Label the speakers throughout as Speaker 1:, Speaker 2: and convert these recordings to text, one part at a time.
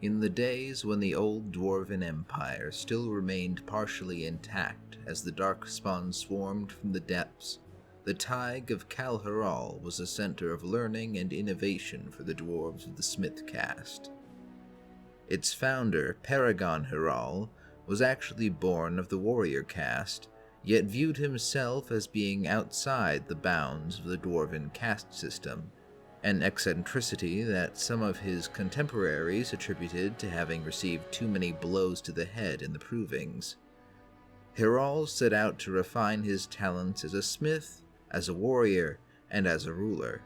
Speaker 1: In the days when the old Dwarven Empire still remained partially intact as the Darkspawn swarmed from the depths, the Tig of Kal'Hirol was a center of learning and innovation for the dwarves of the Smith caste. Its founder, Kal'Hirol, was actually born of the warrior caste, yet viewed himself as being outside the bounds of the Dwarven caste system, an eccentricity that some of his contemporaries attributed to having received too many blows to the head in the provings. Hirol set out to refine his talents as a smith, as a warrior, and as a ruler.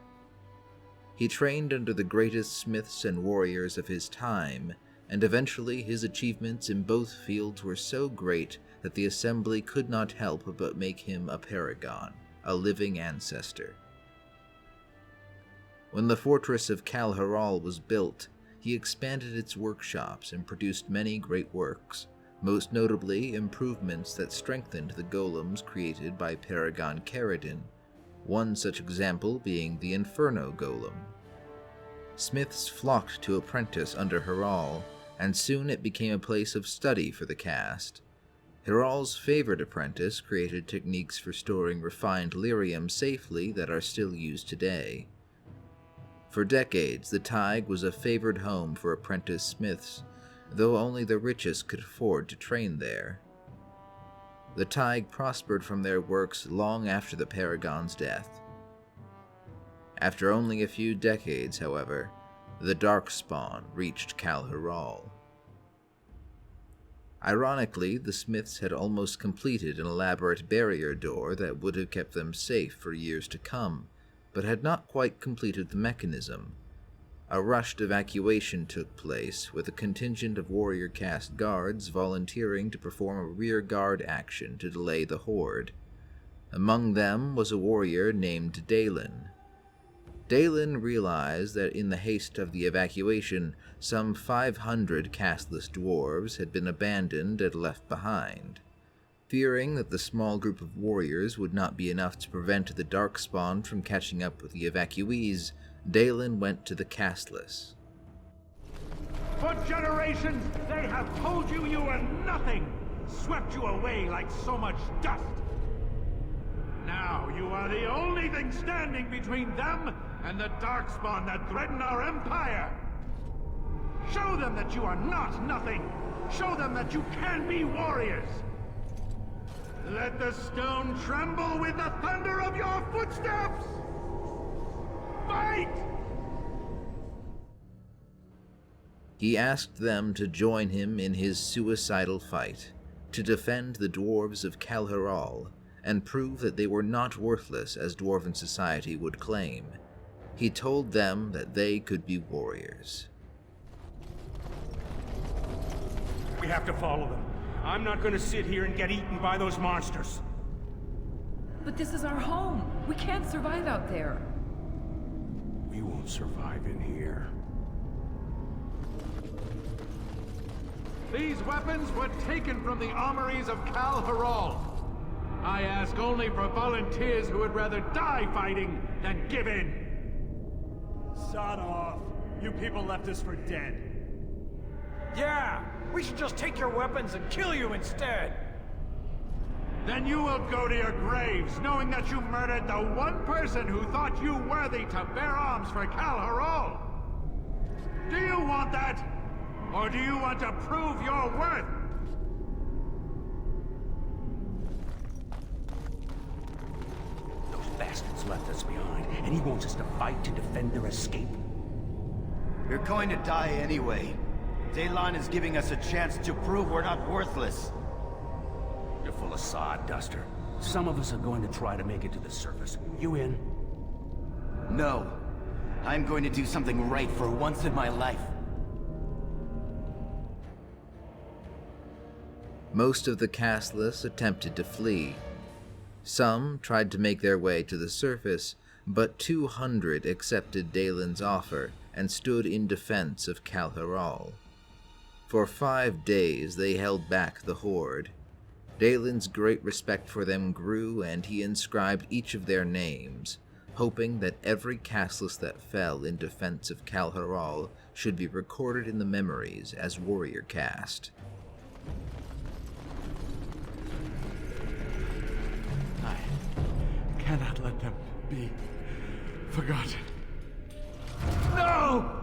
Speaker 1: He trained under the greatest smiths and warriors of his time, and eventually his achievements in both fields were so great that the assembly could not help but make him a paragon, a living ancestor. When the fortress of Kal'Hirol was built, he expanded its workshops and produced many great works, most notably improvements that strengthened the golems created by Paragon Caridin, one such example being the Inferno Golem. Smiths flocked to apprentice under Hirol, and soon it became a place of study for the caste. Hirol's favorite apprentice created techniques for storing refined lyrium safely that are still used today. For decades, the Tig was a favored home for apprentice smiths, though only the richest could afford to train there. The Tig prospered from their works long after the Paragon's death. After only a few decades, however, the Darkspawn reached Kal'Hirol. Ironically, the smiths had almost completed an elaborate barrier door that would have kept them safe for years to come, but had not quite completed the mechanism. A rushed evacuation took place, with a contingent of warrior caste guards volunteering to perform a rear guard action to delay the horde. Among them was a warrior named Dalen. Dalen realized that in the haste of the evacuation, some 500 casteless dwarves had been abandoned and left behind. Fearing that the small group of warriors would not be enough to prevent the Darkspawn from catching up with the evacuees, Dalen went to the casteless.
Speaker 2: For generations, they have told you you were nothing, swept you away like so much dust. Now you are the only thing standing between them and the Darkspawn that threaten our empire. Show them that you are not nothing. Show them that you can be warriors. Let the stone tremble with the thunder of your footsteps! Fight!
Speaker 1: He asked them to join him in his suicidal fight, to defend the dwarves of Kal'Hirol, and prove that they were not worthless as Dwarven society would claim. He told them that they could be warriors.
Speaker 2: We have to follow them. I'm not gonna sit here and get eaten by those monsters.
Speaker 3: But this is our home. We can't survive out there.
Speaker 2: We won't survive in here.
Speaker 4: These weapons were taken from the armories of Kal'Hirol. I ask only for volunteers who would rather die fighting than give in.
Speaker 2: Sod off. You people left us for dead.
Speaker 5: Yeah, we should just take your weapons and kill you instead.
Speaker 4: Then you will go to your graves, knowing that you murdered the one person who thought you worthy to bear arms for Kal'Hirol. Do you want that? Or do you want to prove your worth?
Speaker 6: Those bastards left us behind, and he wants us to fight to defend their escape.
Speaker 7: You're going to die anyway. Daylon is giving us a chance to prove we're not worthless.
Speaker 6: You're full of sawduster. Some of us are going to try to make it to the surface. You in?
Speaker 7: No. I'm going to do something right for once in my life.
Speaker 1: Most of the casteless attempted to flee. Some tried to make their way to the surface, but 200 accepted Dalen's offer and stood in defense of Kal'Hirol. For 5 days they held back the horde. Dalen's great respect for them grew, and he inscribed each of their names, hoping that every castless that fell in defense of Kal'Hirol should be recorded in the memories as warrior caste.
Speaker 2: I cannot let them be forgotten. No!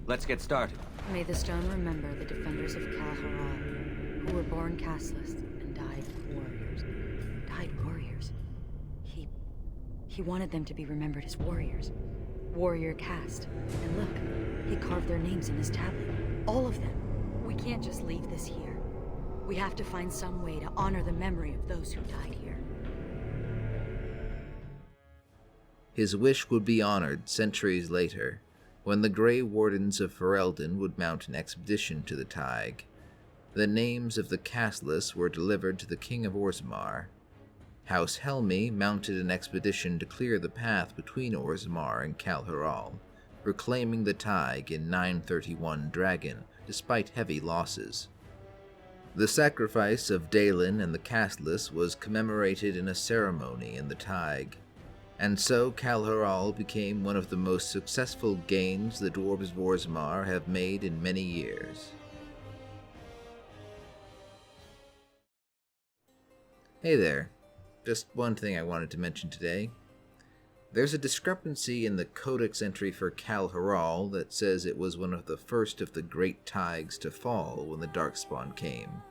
Speaker 8: Let's get started.
Speaker 9: May the stone remember the defenders of Kal'Hirol, who were born casteless and died warriors. Died warriors? He wanted them to be remembered as warriors. Warrior caste. And look, he carved their names in his tablet. All of them. We can't just leave this here. We have to find some way to honor the memory of those who died here.
Speaker 1: His wish would be honored centuries later, when the Grey Wardens of Ferelden would mount an expedition to the Tig. The names of the casteless were delivered to the King of Orzammar. House Helmi mounted an expedition to clear the path between Orzammar and Kal'Hirol, reclaiming the Tig in 931 Dragon, despite heavy losses. The sacrifice of Dalen and the casteless was commemorated in a ceremony in the Tig, and so Kal'Hirol became one of the most successful gains the dwarves of Orzammar have made in many years. Hey there, just one thing I wanted to mention today. There's a discrepancy in the codex entry for Kal'Hirol that says it was one of the first of the great Tigs to fall when the Darkspawn came,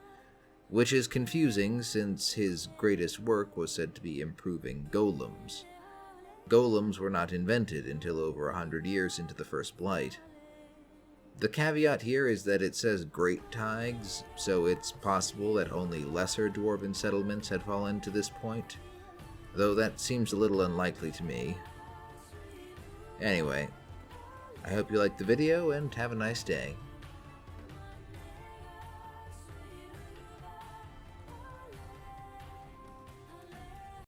Speaker 1: which is confusing since his greatest work was said to be improving golems. Golems were not invented until over 100 years into the First Blight. The caveat here is that it says Great Tigs, so it's possible that only lesser dwarven settlements had fallen to this point, though that seems a little unlikely to me. Anyway, I hope you liked the video and have a nice day.